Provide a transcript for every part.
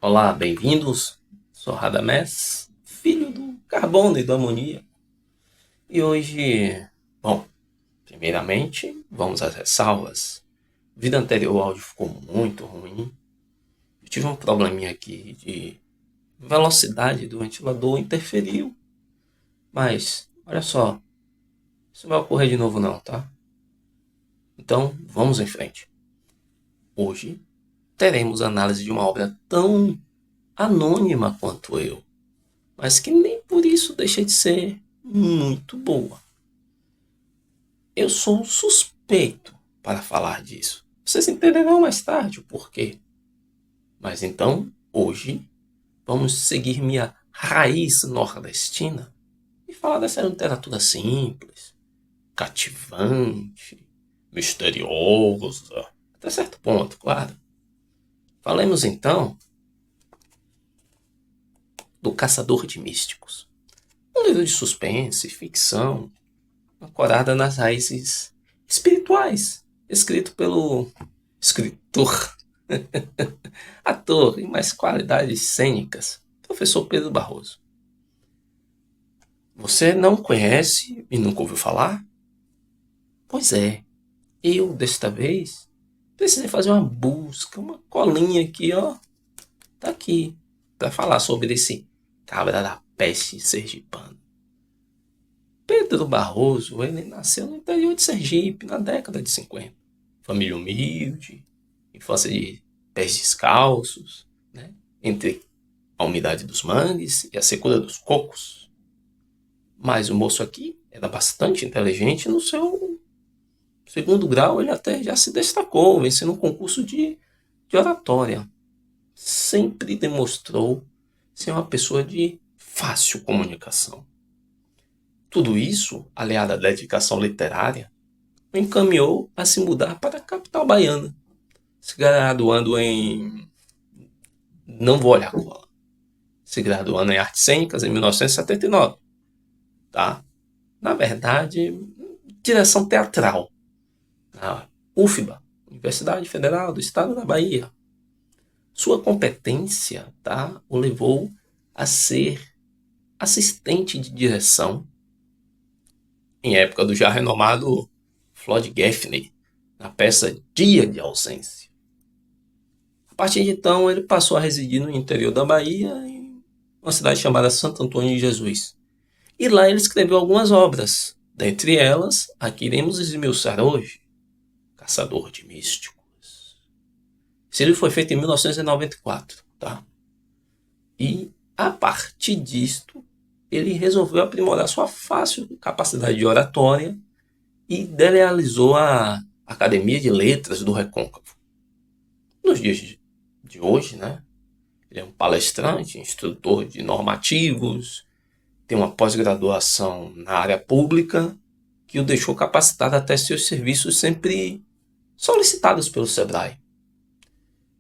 Olá, bem-vindos. Sou Radamés, filho do carbono e do amoníaco. E hoje, bom, primeiramente, vamos às ressalvas. A vida anterior, o áudio ficou muito ruim. Eu tive um probleminha aqui de velocidade do ventilador, interferiu. Mas, olha só, isso não vai ocorrer de novo não, tá? Então, vamos em frente. Hoje, teremos análise de uma obra tão anônima quanto eu, mas que nem por isso deixa de ser muito boa. Eu sou suspeito para falar disso. Vocês entenderão mais tarde o porquê. Mas então, hoje, vamos seguir minha raiz nordestina e falar dessa literatura simples, cativante, misteriosa, até certo ponto, claro. Falemos então do Caçador de Místicos. Um livro de suspense, ficção, ancorada nas raízes espirituais, escrito pelo escritor, ator e mais qualidades cênicas, professor Pedro Barroso. Você não conhece e nunca ouviu falar? Pois é, eu desta vez precisei fazer uma busca, uma colinha aqui, ó, tá aqui, para falar sobre esse cabra da peste sergipano. Pedro Barroso, ele nasceu no interior de Sergipe, na década de 50. Família humilde, infância de pés descalços, né? Entre a umidade dos mangues e a secura dos cocos. Mas o moço aqui era bastante inteligente. No seu segundo grau ele até já se destacou, vencendo um concurso de oratória. Sempre demonstrou ser uma pessoa de fácil comunicação. Tudo isso, aliado à dedicação literária, o encaminhou a se mudar para a capital baiana, se graduando em... não vou olhar a cola. Se graduando em artes cênicas em 1979, tá? Na verdade, direção teatral, na UFBA, Universidade Federal do Estado da Bahia. Sua competência, tá, o levou a ser assistente de direção em época do já renomado Floyd Gaffney, na peça Dia de Ausência. A partir de então, ele passou a residir no interior da Bahia, em uma cidade chamada Santo Antônio de Jesus. E lá ele escreveu algumas obras, dentre elas a que iremos esmiuçar hoje, Caçador de Místicos. Esse livro foi feito em 1994, tá? E a partir disto, ele resolveu aprimorar sua fácil capacidade de oratória e idealizou a Academia de Letras do Recôncavo. Nos dias de hoje, né? Ele é um palestrante, instrutor de normativos, tem uma pós-graduação na área pública que o deixou capacitado até seus serviços sempre solicitados pelo Sebrae.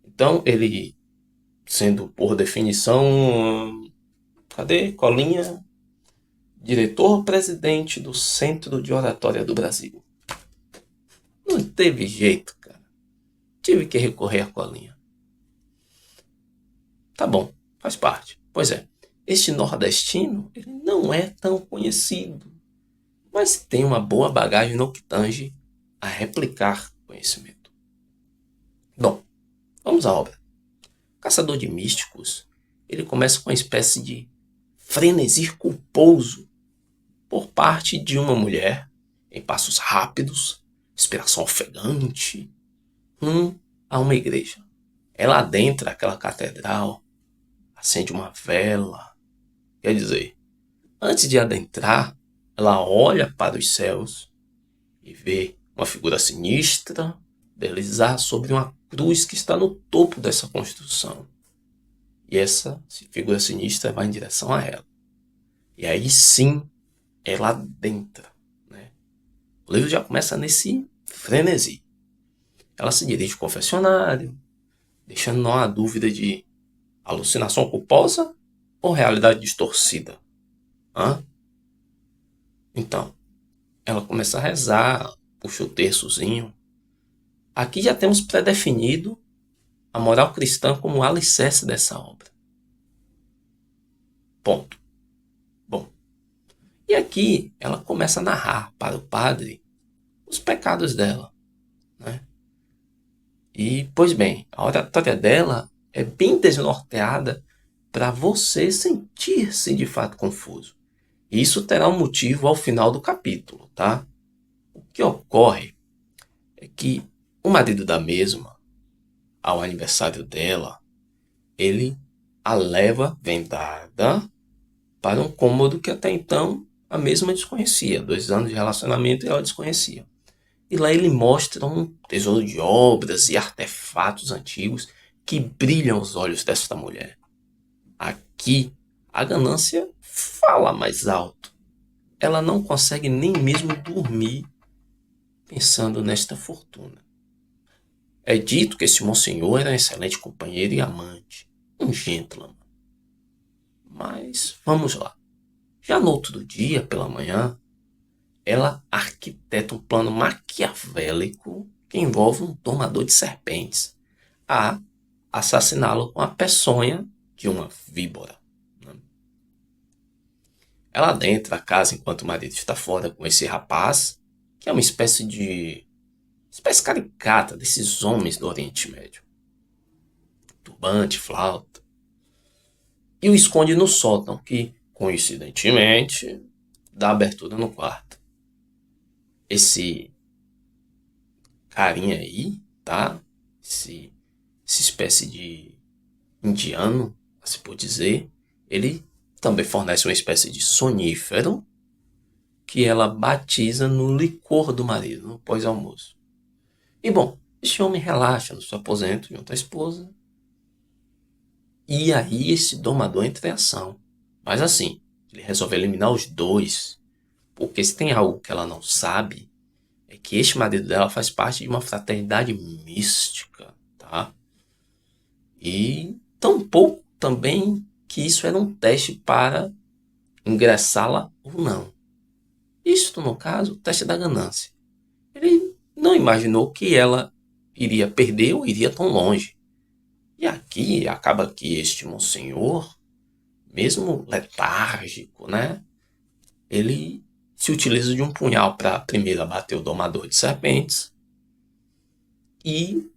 Então, ele, sendo por definição, cadê? Colinha, diretor-presidente do Centro de Oratória do Brasil. Não teve jeito, cara. Tive que recorrer à colinha. Tá bom, faz parte. Pois é, este nordestino, ele não é tão conhecido, mas tem uma boa bagagem no que tange a replicar conhecimento. Bom, vamos à obra. Caçador de Místicos, ele começa com uma espécie de frenesi culposo por parte de uma mulher, em passos rápidos, inspiração ofegante, a uma igreja. Ela adentra aquela catedral, acende uma vela. Quer dizer, antes de adentrar, ela olha para os céus e vê uma figura sinistra deslizar sobre uma cruz que está no topo dessa construção. E essa figura sinistra vai em direção a ela. E aí sim, ela adentra, né? O livro já começa nesse frenesi. Ela se dirige ao confessionário, deixando não há dúvida de alucinação culposa ou realidade distorcida. Então, ela começa a rezar, puxa o terçozinho. Aqui já temos pré-definido a moral cristã como o alicerce dessa obra. Ponto. Bom, e aqui ela começa a narrar para o padre os pecados dela, né? E, pois bem, a oratória dela é bem desnorteada para você sentir-se de fato confuso. E isso terá um motivo ao final do capítulo, tá? O que ocorre é que o marido da mesma, ao aniversário dela, ele a leva vendada para um cômodo que até então a mesma desconhecia. 2 anos de relacionamento e ela desconhecia. E lá ele mostra um tesouro de obras e artefatos antigos que brilham os olhos desta mulher. Aqui, a ganância fala mais alto. Ela não consegue nem mesmo dormir pensando nesta fortuna. É dito que esse monsenhor era um excelente companheiro e amante, um gentleman. Mas vamos lá. Já no outro dia, pela manhã, ela arquiteta um plano maquiavélico que envolve um domador de serpentes a assassiná-lo com a peçonha de uma víbora. Ela adentra a casa enquanto o marido está fora com esse rapaz, que é uma espécie caricata desses homens do Oriente Médio. Turbante, flauta. E o esconde no sótão, que, coincidentemente, dá abertura no quarto. Esse carinha aí, tá? Essa espécie de indiano, se pode dizer, ele também fornece uma espécie de sonífero que ela batiza no licor do marido, no pós-almoço. E bom, este homem relaxa no seu aposento junto à esposa. E aí esse domador entra em ação. Mas assim, ele resolve eliminar os dois. Porque se tem algo que ela não sabe, é que este marido dela faz parte de uma fraternidade mística, tá? E tampouco também que isso era um teste para ingressá-la ou não. Isto, no caso, o teste da ganância. Ele não imaginou que ela iria perder ou iria tão longe. E aqui acaba que este monsenhor, mesmo letárgico, né? Ele se utiliza de um punhal para primeiro abater o domador de serpentes e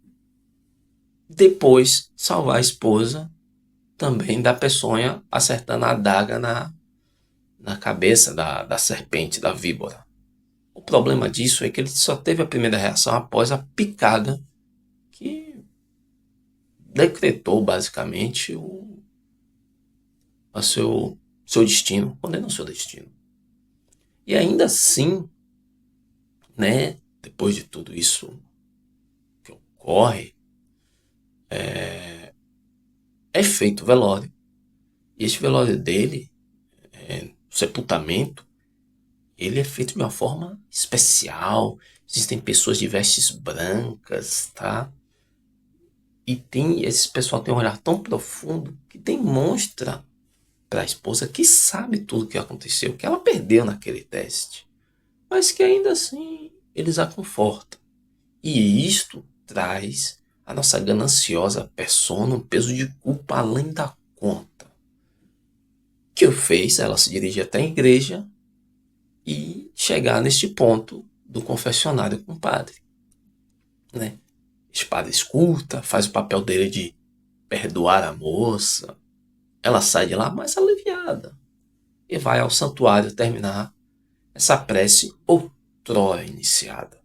depois salvar a esposa também da peçonha, acertando a adaga na cabeça da serpente, da víbora. O problema disso é que ele só teve a primeira reação após a picada que decretou basicamente seu destino, condenou seu destino. E ainda assim, né, depois de tudo isso que ocorre, é feito o velório. E esse velório dele, o sepultamento, ele é feito de uma forma especial. Existem pessoas de vestes brancas, tá? E esse pessoal tem um olhar tão profundo que demonstra para a esposa que sabe tudo o que aconteceu, que ela perdeu naquele teste, mas que ainda assim eles a confortam. E isto traz a nossa gananciosa persona um peso de culpa além da conta, que o fez ela se dirigir até a igreja e chegar neste ponto do confessionário com o padre, né? Esse padre escuta, faz o papel dele de perdoar a moça. Ela sai de lá mais aliviada e vai ao santuário terminar essa prece outrora iniciada.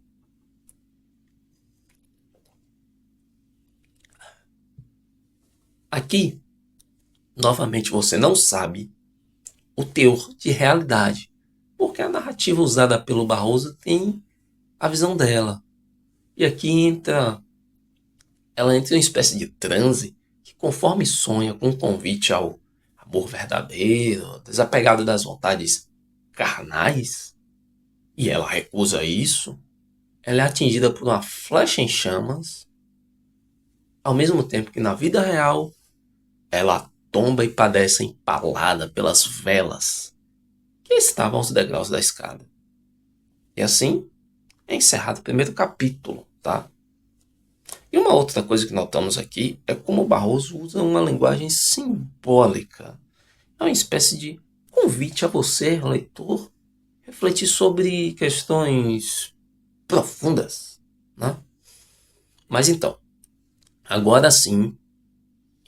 Aqui, novamente, você não sabe o teor de realidade, porque a narrativa usada pelo Barroso tem a visão dela. E aqui ela entra em uma espécie de transe que, conforme sonha com um convite ao amor verdadeiro, desapegado das vontades carnais, e ela recusa isso, ela é atingida por uma flecha em chamas, ao mesmo tempo que na vida real ela tomba e padece empalada pelas velas que estavam aos degraus da escada. E assim é encerrado o primeiro capítulo, tá? E uma outra coisa que notamos aqui é como o Barroso usa uma linguagem simbólica. É uma espécie de convite a você, leitor, refletir sobre questões profundas, né? Mas então, agora sim,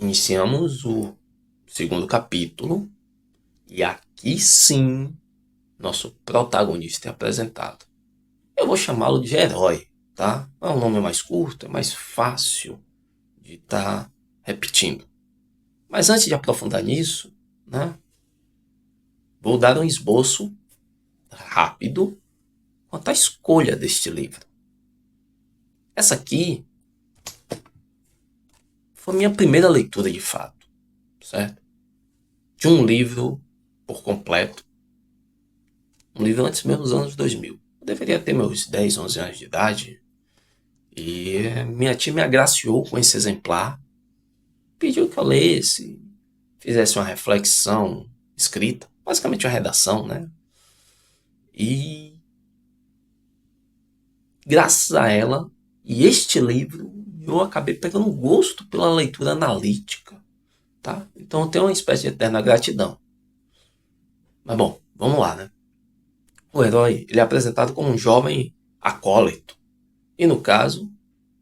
iniciamos o segundo capítulo e aqui sim, nosso protagonista é apresentado. Eu vou chamá-lo de herói, tá? É um nome mais curto, é mais fácil de estar repetindo. Mas antes de aprofundar nisso, né, vou dar um esboço rápido quanto à escolha deste livro. Essa aqui foi minha primeira leitura de fato, certo? De um livro por completo. Um livro antes mesmo dos anos 2000. Eu deveria ter meus 10, 11 anos de idade. E minha tia me agraciou com esse exemplar. Pediu que eu lesse, fizesse uma reflexão escrita. Basicamente uma redação, né? E graças a ela e este livro, eu acabei pegando gosto pela leitura analítica, tá? Então eu tenho uma espécie de eterna gratidão. Mas bom, vamos lá, né? O herói, ele é apresentado como um jovem acólito. E no caso,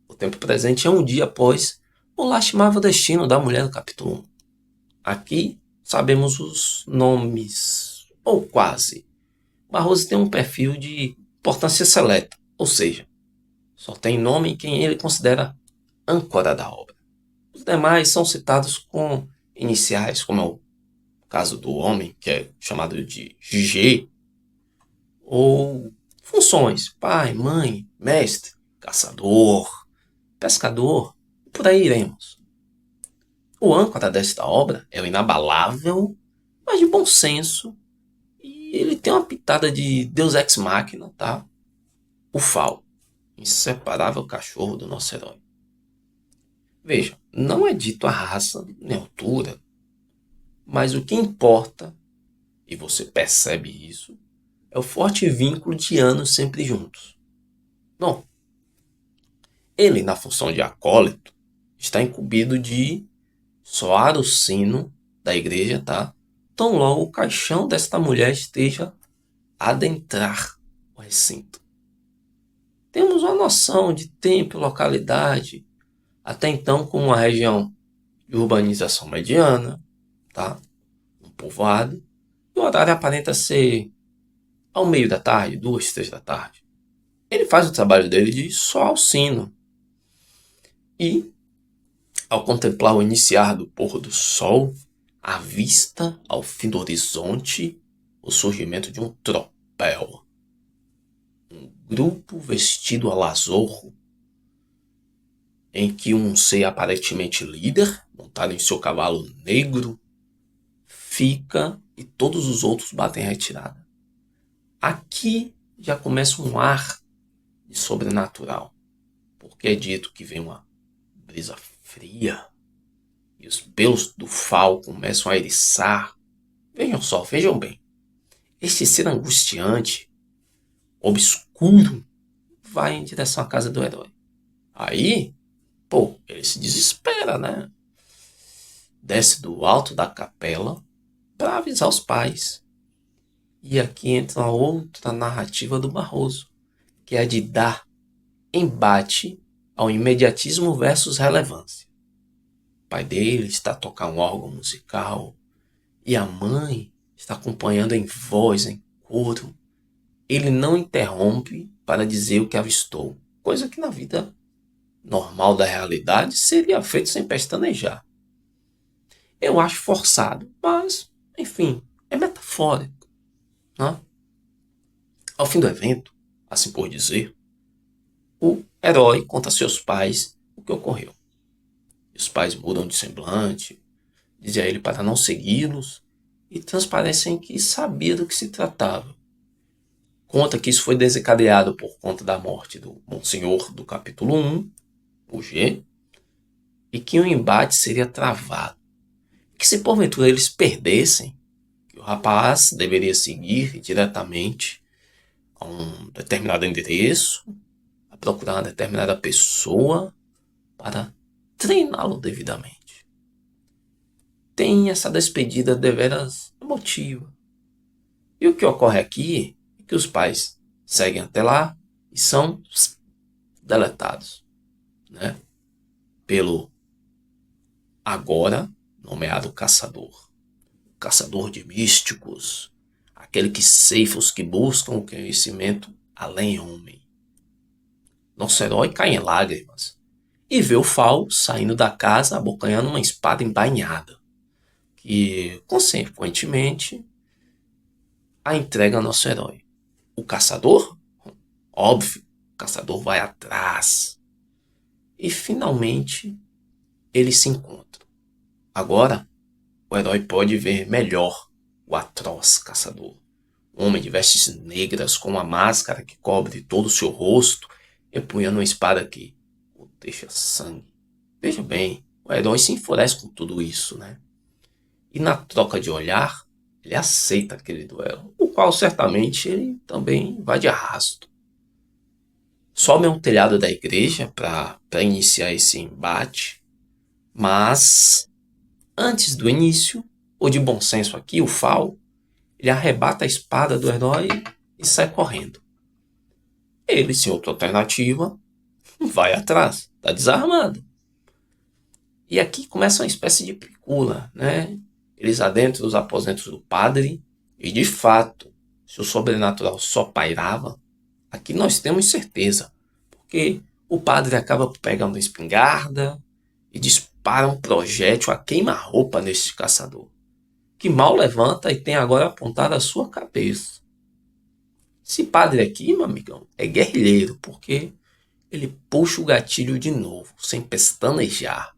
o tempo presente é um dia após o lastimável destino da mulher do capítulo 1. Aqui sabemos os nomes, ou quase. Barroso tem um perfil de importância seleta, ou seja, só tem nome em quem ele considera âncora da obra. Os demais são citados com iniciais, como é o caso do homem, que é chamado de G, ou funções, pai, mãe, mestre, caçador, pescador, e por aí iremos. O âncora desta obra é o inabalável, mas de bom senso, e ele tem uma pitada de Deus Ex Machina, tá? O Fal, inseparável cachorro do nosso herói. Veja, não é dito a raça nem a altura, mas o que importa, e você percebe isso, é o forte vínculo de anos sempre juntos. Bom, ele, na função de acólito, está incumbido de soar o sino da igreja, tá? Tão logo o caixão desta mulher esteja a adentrar o recinto. Temos uma noção de tempo e localidade, até então como uma região de urbanização mediana, tá? Um povoado, e o horário aparenta ser ao meio da tarde, 2, 3 da tarde. Ele faz o trabalho dele de soar o sino. E, ao contemplar o iniciar do pôr do sol, avista ao fim do horizonte o surgimento de um tropel. Um grupo vestido a lazorro, em que um ser aparentemente líder, montado em seu cavalo negro, fica e todos os outros batem retirada. Aqui já começa um ar de sobrenatural, porque é dito que vem uma brisa fria e os pelos do Fal começam a eriçar. Vejam só, vejam bem. Este ser angustiante, obscuro, vai em direção à casa do herói. Aí, pô, ele se desespera, né? Desce do alto da capela para avisar os pais. E aqui entra outra narrativa do Barroso, que é a de dar embate ao imediatismo versus relevância. O pai dele está a tocar um órgão musical e a mãe está acompanhando em voz, em coro. Ele não interrompe para dizer o que avistou, coisa que na vida normal da realidade seria feito sem pestanejar. Eu acho forçado, mas, enfim, é metafórico, né? Ao fim do evento, assim por dizer, o herói conta a seus pais o que ocorreu. Os pais mudam de semblante, dizem a ele para não segui-los e transparecem que sabia do que se tratava. Conta que isso foi desencadeado por conta da morte do Monsenhor do capítulo 1, o G, e que o embate seria travado. Que se porventura eles perdessem, que o rapaz deveria seguir diretamente a um determinado endereço, a procurar uma determinada pessoa para treiná-lo devidamente. Tem essa despedida deveras emotiva. E o que ocorre aqui é que os pais seguem até lá e são deletados, né, pelo agora nomeado caçador. Caçador de místicos, aquele que ceifa os que buscam o conhecimento além homem. Nosso herói cai em lágrimas e vê o Fal saindo da casa abocanhando uma espada embainhada, que, consequentemente, a entrega ao nosso herói. O caçador? Óbvio, o caçador vai atrás. E, finalmente, eles se encontram. Agora, o herói pode ver melhor o atroz caçador. Um homem de vestes negras com uma máscara que cobre todo o seu rosto, empunhando uma espada que o deixa sangue. Veja bem, o herói se enfurece com tudo isso, né? E na troca de olhar, ele aceita aquele duelo, o qual certamente ele também vai de arrasto. Sobe um telhado da igreja para iniciar esse embate, mas antes do início, o de bom senso aqui, o Fal, ele arrebata a espada do herói e sai correndo. Ele, sem outra alternativa, vai atrás, está desarmado. E aqui começa uma espécie de picula, né? Eles adentram os aposentos do padre e, de fato, se o sobrenatural só pairava, aqui nós temos certeza, porque o padre acaba pegando a espingarda e dispara um projétil a queima-roupa neste caçador, que mal levanta e tem agora apontado a sua cabeça. Esse padre aqui, meu amigão, é guerrilheiro, porque ele puxa o gatilho de novo, sem pestanejar.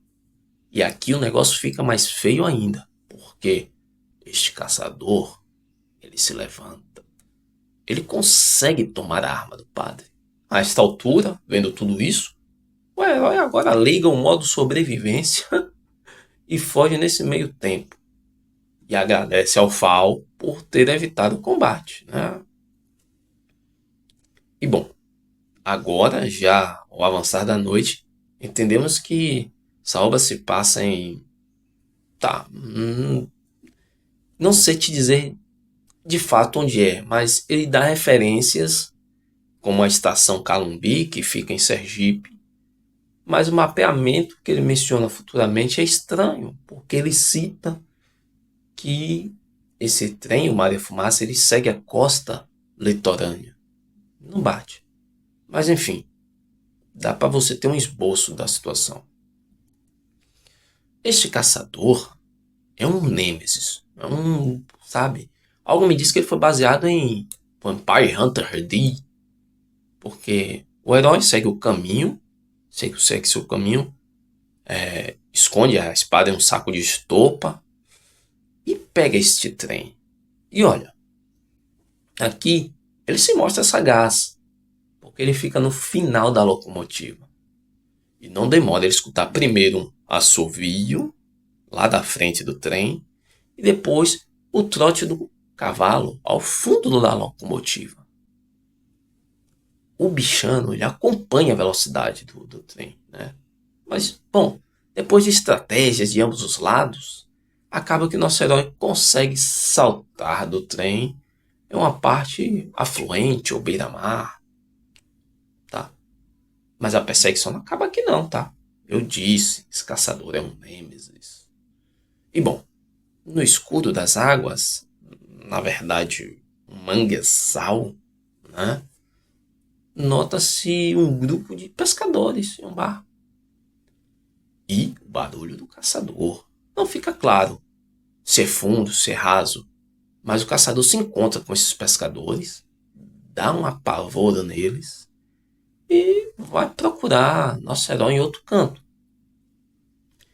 E aqui o negócio fica mais feio ainda, porque este caçador, ele se levanta. Ele consegue tomar a arma do padre. A esta altura, vendo tudo isso, o herói agora liga o modo sobrevivência e foge nesse meio tempo. E agradece ao Fal por ter evitado o combate, né? E bom, agora, já ao avançar da noite, entendemos que essa obra se passa em... Tá, não sei te dizer de fato onde é, mas ele dá referências, como a estação Calumbi, que fica em Sergipe, mas o mapeamento que ele menciona futuramente é estranho, porque ele cita que esse trem, o Maria Fumaça, ele segue a costa litorânea. Não bate. Mas enfim, dá para você ter um esboço da situação. Este caçador é um nêmesis, sabe? Algo me diz que ele foi baseado em Vampire Hunter D, porque o herói segue o caminho, segue seu caminho, esconde a espada em um saco de estopa e pega este trem. E olha, aqui ele se mostra sagaz, porque ele fica no final da locomotiva. E não demora ele escutar primeiro um assovio lá da frente do trem e depois o trote do cavalo ao fundo da locomotiva. O bichano, ele acompanha a velocidade do trem, né? Mas, bom, depois de estratégias de ambos os lados, acaba que nosso herói consegue saltar do trem em uma parte afluente ou beira-mar, tá? Mas a perseguição não acaba aqui não, tá? Eu disse, esse caçador é um nêmesis. E bom, no escuro das águas, na verdade, um manguezal, né? Nota-se um grupo de pescadores em um barco. E o barulho do caçador. Não fica claro se é fundo, se é raso, mas o caçador se encontra com esses pescadores, dá um apavoro neles e vai procurar nosso herói em outro canto.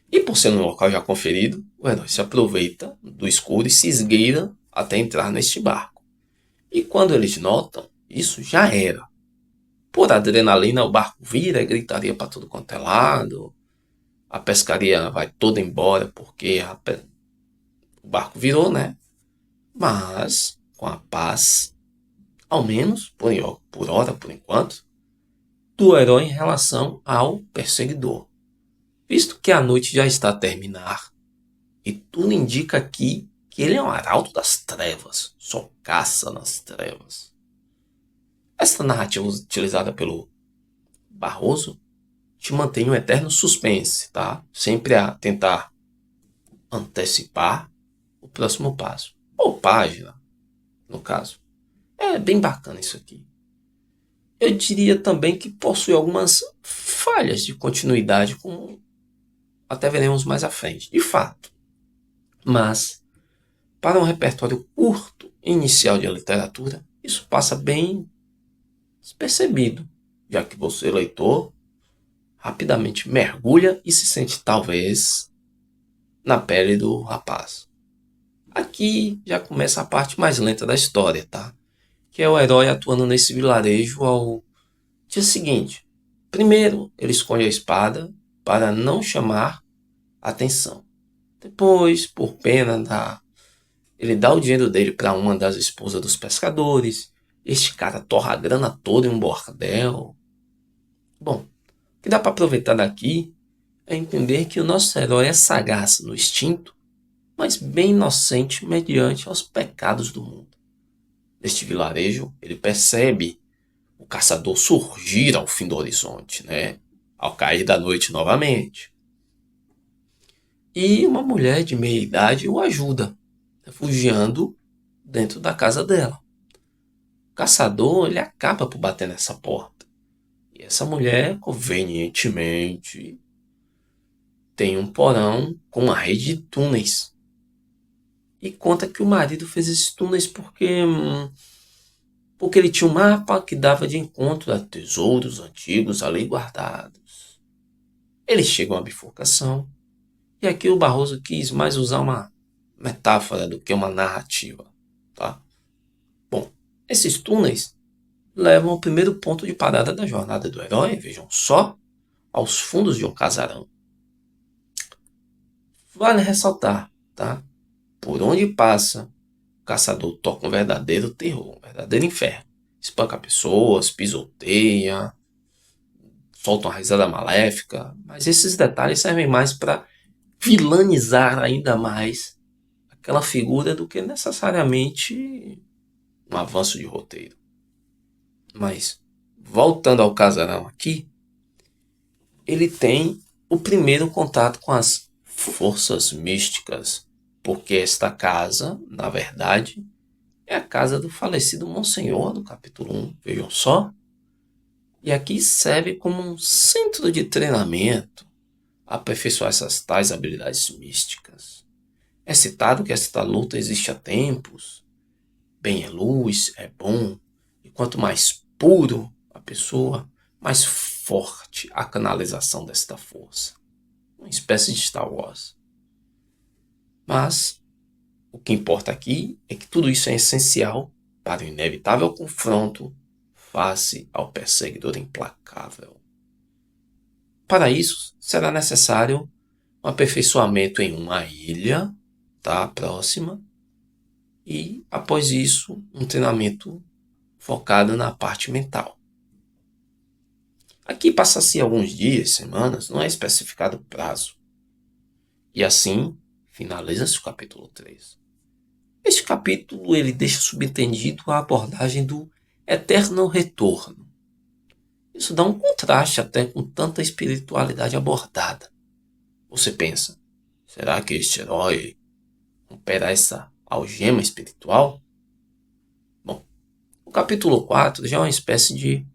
E por ser um local já conferido, o herói se aproveita do escuro e se esgueira até entrar neste barco. E quando eles notam, isso já era. Por adrenalina, o barco vira e gritaria para tudo quanto é lado. A pescaria vai toda embora porque o barco virou, né? Mas com a paz, ao menos por hora, por enquanto, do herói em relação ao perseguidor. Visto que a noite já está a terminar, e tudo indica aqui que ele é um arauto das trevas, só caça nas trevas. Esta narrativa utilizada pelo Barroso te mantém um eterno suspense, tá? Sempre a tentar antecipar o próximo passo. Ou página, no caso. É bem bacana isso aqui. Eu diria também que possui algumas falhas de continuidade, como até veremos mais à frente, de fato. Mas, para um repertório curto inicial de literatura, isso passa bem despercebido, já que você, leitor, rapidamente mergulha e se sente talvez na pele do rapaz. Aqui já começa a parte mais lenta da história, tá? Que é o herói atuando nesse vilarejo ao dia seguinte. Primeiro, ele esconde a espada para não chamar atenção. Depois, por pena, ele dá o dinheiro dele para uma das esposas dos pescadores. Este cara torra a grana toda em um bordel. Bom, o que dá para aproveitar daqui é entender que o nosso herói é sagaz no instinto, mas bem inocente mediante aos pecados do mundo. Neste vilarejo, ele percebe o caçador surgir ao fim do horizonte, né? Ao cair da noite novamente. E uma mulher de meia idade o ajuda, refugiando dentro da casa dela. O caçador, ele acaba por bater nessa porta. E essa mulher, convenientemente, tem um porão com uma rede de túneis. E conta que o marido fez esses túneis porque ele tinha um mapa que dava de encontro a tesouros antigos ali guardados. Eles chegam à bifurcação. E aqui o Barroso quis mais usar uma metáfora do que uma narrativa, tá? Bom, esses túneis levam ao primeiro ponto de parada da jornada do herói, vejam só, aos fundos de um casarão. Vale ressaltar, tá? Por onde passa, o caçador toca um verdadeiro terror, um verdadeiro inferno. Espanca pessoas, pisoteia, solta uma risada maléfica, mas esses detalhes servem mais para vilanizar ainda mais aquela figura do que necessariamente um avanço de roteiro. Mas, voltando ao casarão aqui, ele tem o primeiro contato com as forças místicas, porque esta casa, na verdade, é a casa do falecido Monsenhor, do capítulo 1, vejam só. E aqui serve como um centro de treinamento, aperfeiçoar essas tais habilidades místicas. É citado que esta luta existe há tempos. Bem é luz, é bom, e quanto mais puro a pessoa, mais forte a canalização desta força. Uma espécie de Star Wars. Mas o que importa aqui é que tudo isso é essencial para o inevitável confronto face ao perseguidor implacável. Para isso, será necessário um aperfeiçoamento em uma ilha, tá, próxima, e, após isso, um treinamento focado na parte mental. Aqui passa-se alguns dias, semanas, não é especificado o prazo. E assim, finaliza-se o capítulo 3. Este capítulo ele deixa subentendido a abordagem do eterno retorno. Isso dá um contraste até com tanta espiritualidade abordada. Você pensa, será que este herói romperá essa algema espiritual? Bom, o capítulo 4 já é uma espécie de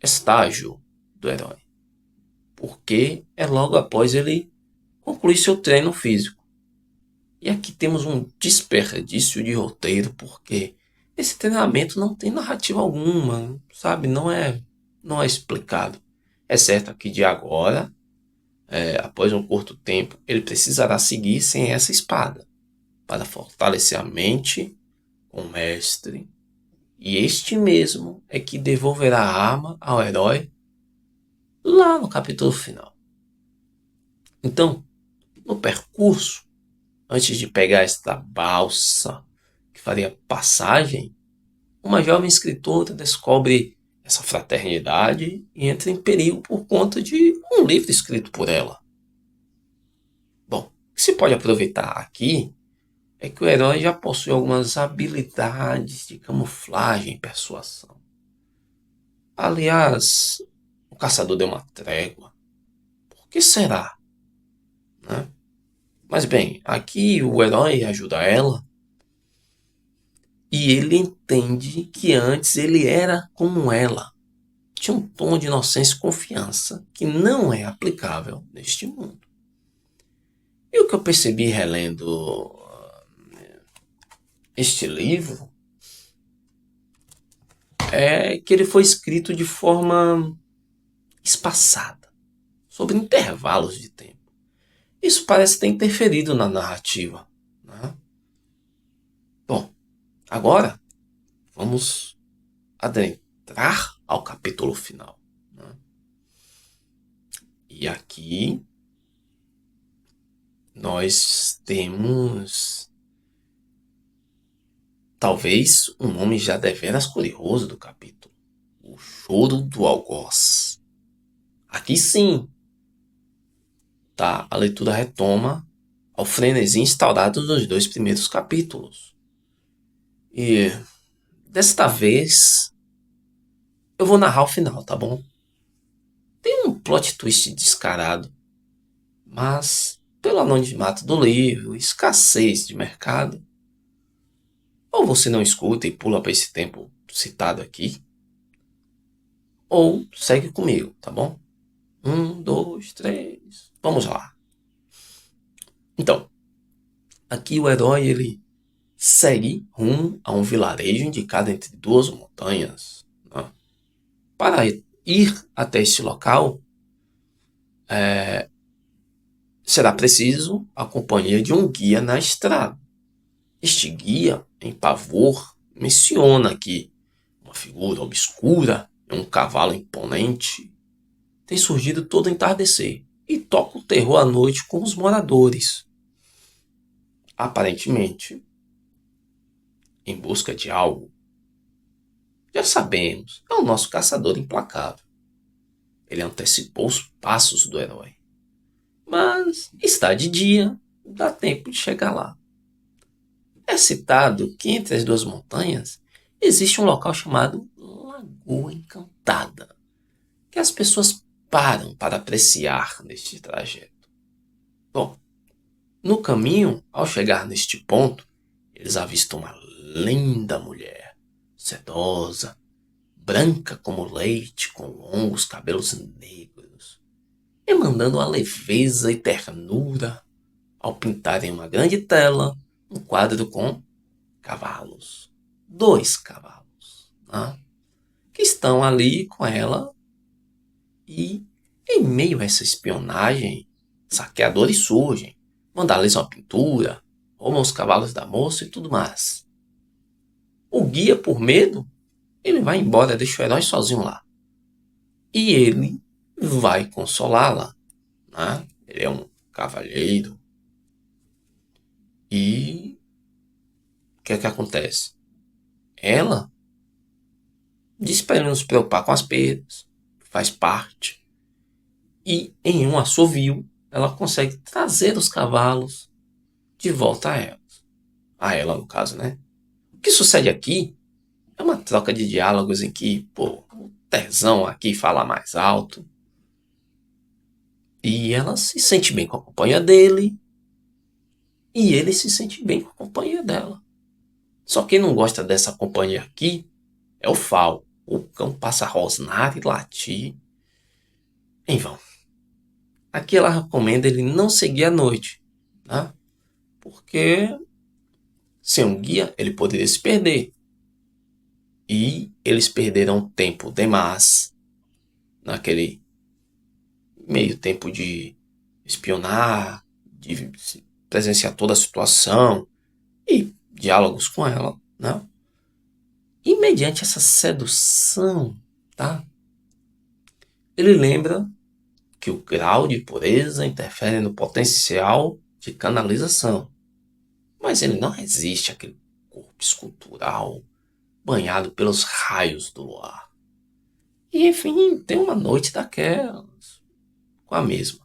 estágio do herói, porque é logo após ele concluir seu treino físico. E aqui temos um desperdício de roteiro, porque esse treinamento não tem narrativa alguma, sabe? Não é explicado. É certo que de agora, após um curto tempo, ele precisará seguir sem essa espada, para fortalecer a mente com o mestre. E este mesmo é que devolverá a arma ao herói lá no capítulo final. Então, no percurso, antes de pegar esta balsa que faria passagem, uma jovem escritora descobre essa fraternidade e entra em perigo por conta de um livro escrito por ela. O que se pode aproveitar aqui é que o herói já possui algumas habilidades de camuflagem e persuasão. Aliás, o caçador deu uma trégua. Por que será? Né? Mas bem, aqui o herói ajuda ela e ele entende que antes ele era como ela. Tinha um tom de inocência e confiança que não é aplicável neste mundo. E o que eu percebi relendo este livro é que ele foi escrito de forma espaçada, sobre intervalos de tempo. Isso parece ter interferido na narrativa, né? Bom, agora vamos adentrar ao capítulo final, né? E aqui nós temos talvez um nome já deveras curioso do capítulo: o Choro do Algoz. Aqui sim, tá? A leitura retoma ao frenesi instaurado nos 2 primeiros capítulos. E desta vez eu vou narrar o final, tá bom? Tem um plot twist descarado, mas pelo anonimato do livro, escassez de mercado, ou você não escuta e pula para esse tempo citado aqui, ou segue comigo, tá bom? 1, 2, 3, vamos lá. Então, aqui o herói ele segue rumo a um vilarejo indicado entre 2 montanhas, né? Para ir até este local, será preciso a companhia de um guia na estrada. Este guia, em pavor, menciona que uma figura obscura e um cavalo imponente tem surgido todo entardecer e toca o terror à noite com os moradores. Aparentemente, em busca de algo. Já sabemos, é o nosso caçador implacável. Ele antecipou os passos do herói. Mas está de dia, dá tempo de chegar lá. É citado que entre as 2 montanhas existe um local chamado Lagoa Encantada, que as pessoas param para apreciar neste trajeto. Bom, no caminho, ao chegar neste ponto, eles avistam uma linda mulher, sedosa, branca como leite, com longos cabelos negros, emanando uma leveza e ternura ao pintar em uma grande tela um quadro com cavalos. 2 cavalos, né? Que estão ali com ela e, em meio a essa espionagem, saqueadores surgem, vandalizam a pintura, roubam os cavalos da moça e tudo mais. O guia, por medo, ele vai embora, deixa o herói sozinho lá. E ele vai consolá-la, né? Ele é um cavalheiro. E o que é que acontece? Ela diz para ele não se preocupar com as perdas, faz parte. E em um assovio, ela consegue trazer os cavalos de volta a ela. A ela, no caso, né? O que sucede aqui é uma troca de diálogos em que, pô, o tesão aqui fala mais alto. E ela se sente bem com a companhia dele. E ele se sente bem com a companhia dela. Só quem não gosta dessa companhia aqui é o Fal. O cão passa a rosnar e latir em vão. Aqui ela recomenda ele não seguir à noite, né? Porque sem um guia ele poderia se perder. E eles perderão tempo demais naquele meio tempo de espionar, de presenciar toda a situação e diálogos com ela, né? E mediante essa sedução, tá? Ele lembra que o grau de pureza interfere no potencial de canalização. Mas ele não resiste àquele corpo escultural banhado pelos raios do luar. E enfim, tem uma noite daquelas com a mesma.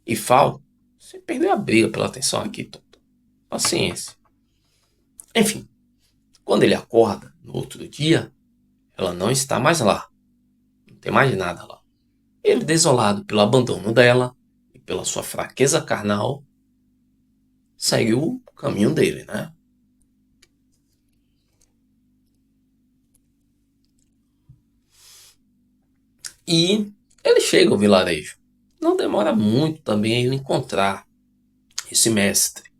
E Fal Você perdeu a briga pela atenção aqui, Toto. Paciência. Enfim, quando ele acorda no outro dia, ela não está mais lá. Não tem mais nada lá. Ele, desolado pelo abandono dela e pela sua fraqueza carnal, seguiu o caminho dele, né? E ele chega ao vilarejo. Não demora muito também ele encontrar esse mestre.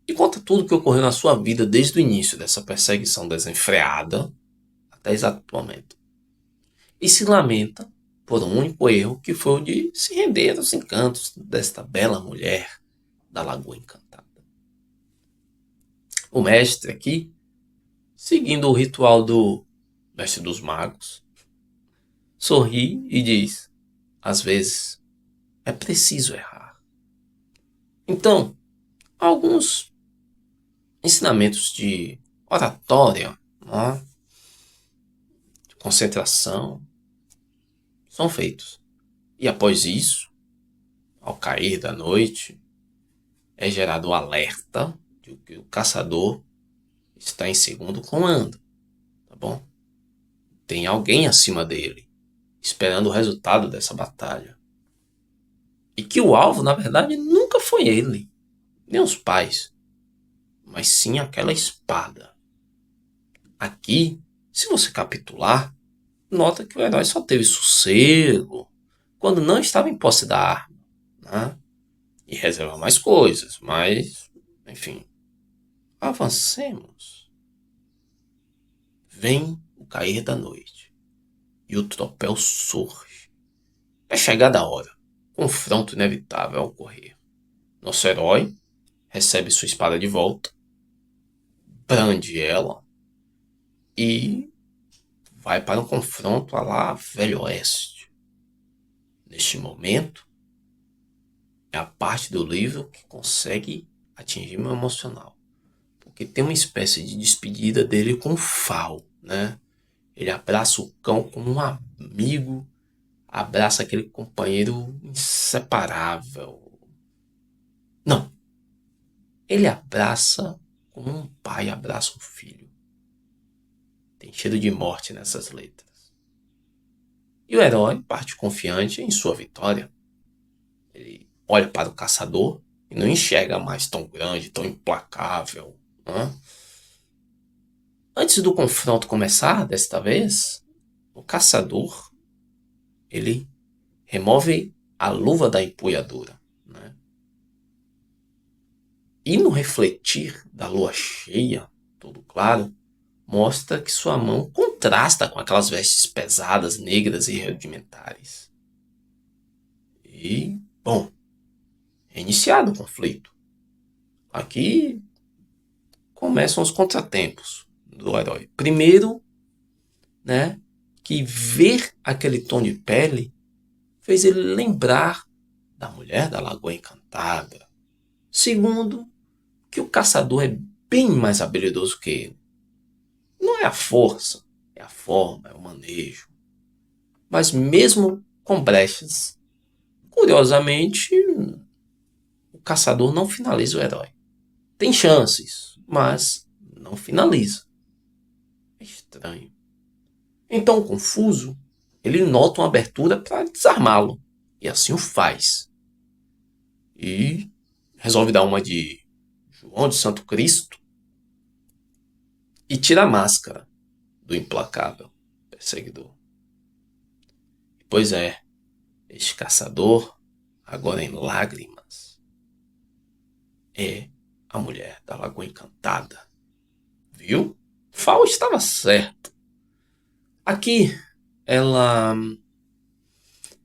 E conta tudo o que ocorreu na sua vida desde o início dessa perseguição desenfreada até exato momento. E se lamenta por um único erro, que foi o de se render aos encantos desta bela mulher da Lagoa Encantada. O mestre aqui, seguindo o ritual do mestre dos magos, sorri e diz: às vezes é preciso errar. Então, alguns ensinamentos de oratória, né, de concentração, são feitos. E após isso, ao cair da noite, é gerado o alerta de que o caçador está em segundo comando, tá bom? Tem alguém acima dele, esperando o resultado dessa batalha. E que o alvo, na verdade, nunca foi ele, nem os pais, mas sim aquela espada. Aqui, se você capitular, nota que o herói só teve sossego quando não estava em posse da arma, né? E reserva mais coisas, mas, enfim, avancemos. Vem o cair da noite e o tropel surge. É chegada a hora, confronto inevitável a ocorrer. Nosso herói recebe sua espada de volta, brande ela e vai para um confronto a lá Velho Oeste. Neste momento, é a parte do livro que consegue atingir meu emocional. Porque tem uma espécie de despedida dele com o Fal, né? Ele abraça o cão como um amigo, abraça aquele companheiro inseparável. Não, ele abraça como um pai abraça um filho. Tem cheiro de morte nessas letras. E o herói parte confiante em sua vitória. Ele olha para o caçador e não enxerga mais tão grande, tão implacável. Né? Antes do confronto começar, desta vez, o caçador, ele remove a luva da empunhadura. Né? E no refletir da lua cheia, todo claro, mostra que sua mão contrasta com aquelas vestes pesadas, negras e rudimentares. E, bom, é iniciado o conflito. Aqui começam os contratempos do herói. Primeiro, né, que ver aquele tom de pele fez ele lembrar da mulher da Lagoa Encantada. Segundo, que o caçador é bem mais habilidoso que ele. Não é a força, é a forma, é o manejo. Mas mesmo com brechas, curiosamente, o caçador não finaliza o herói. Tem chances, mas não finaliza. É estranho. Então, confuso, ele nota uma abertura para desarmá-lo. E assim o faz. E resolve dar uma de João de Santo Cristo e tira a máscara do implacável perseguidor. Pois é, este caçador, agora em lágrimas, é a mulher da Lagoa Encantada. Viu? Fal estava certo. Aqui, ela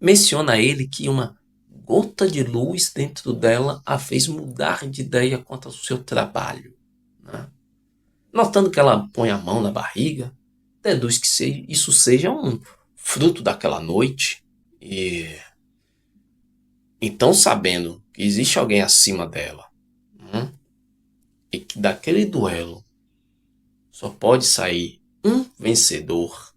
menciona a ele que uma gota de luz dentro dela a fez mudar de ideia quanto ao seu trabalho. Né? Notando que ela põe a mão na barriga, deduz que isso seja um fruto daquela noite. E então, sabendo que existe alguém acima dela, e que daquele duelo só pode sair um vencedor,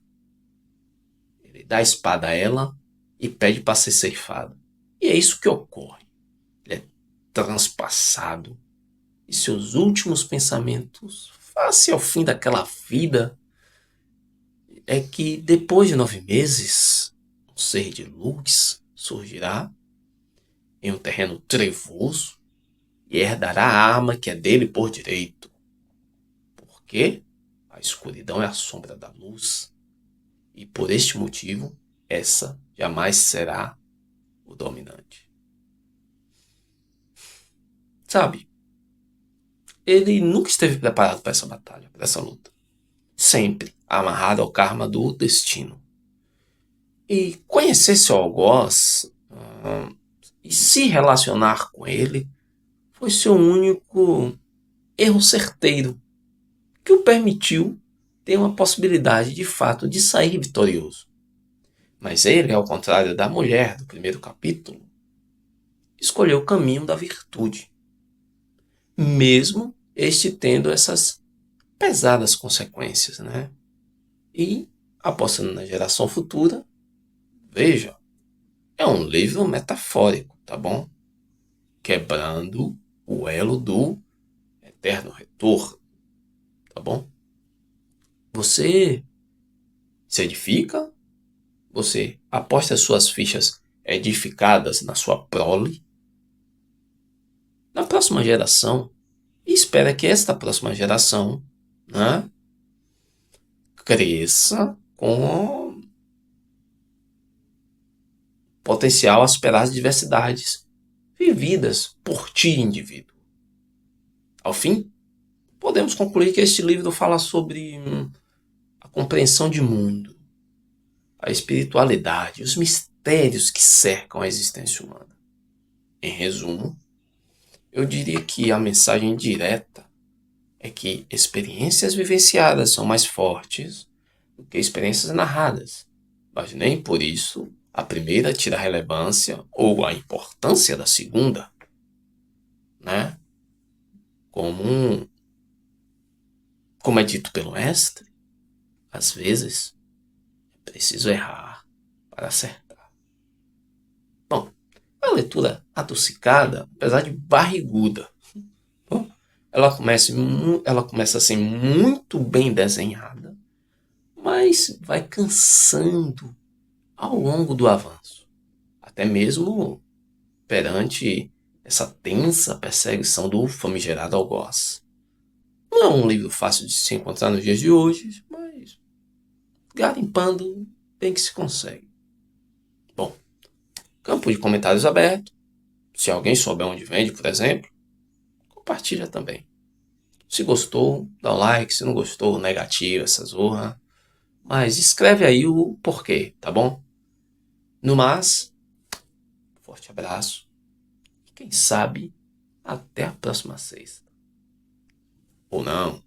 ele dá a espada a ela e pede para ser ceifado. E é isso que ocorre. Ele é transpassado e seus últimos pensamentos face ao fim daquela vida é que depois de 9 meses, um ser de luz surgirá em um terreno trevoso e herdará a arma que é dele por direito. Porque a escuridão é a sombra da luz e por este motivo essa jamais será o dominante. Sabe, ele nunca esteve preparado para essa batalha, para essa luta. Sempre amarrado ao karma do destino. E conhecer seu algoz e se relacionar com ele foi seu único erro certeiro, que o permitiu ter uma possibilidade de fato de sair vitorioso. Mas ele, ao contrário da mulher do primeiro capítulo, escolheu o caminho da virtude, mesmo este tendo essas pesadas consequências, né? E, apostando na geração futura, veja, é um livro metafórico, tá bom? Quebrando o elo do eterno retorno, tá bom? Você se edifica, você aposta as suas fichas edificadas na sua prole, na próxima geração, e espera que esta próxima geração, né, cresça com potencial a superar as diversidades vividas por ti, indivíduo. Ao fim, podemos concluir que este livro fala sobre a compreensão de mundo, a espiritualidade, os mistérios que cercam a existência humana. Em resumo, eu diria que a mensagem direta é que experiências vivenciadas são mais fortes do que experiências narradas, mas nem por isso a primeira tira a relevância ou a importância da segunda, né? Como é dito pelo mestre, às vezes é preciso errar para acertar. Bom, a leitura adocicada, apesar de barriguda, ela começa assim muito bem desenhada, mas vai cansando ao longo do avanço, até mesmo perante essa tensa perseguição do famigerado algoz. Não é um livro fácil de se encontrar nos dias de hoje, mas garimpando bem que se consegue. Bom, campo de comentários aberto. Se alguém souber onde vende, por exemplo, compartilha também. Se gostou, dá um like. Se não gostou, negativo, essa zorra. Mas escreve aí o porquê, tá bom? No mais, forte abraço. E quem sabe, até a próxima sexta. Ou não.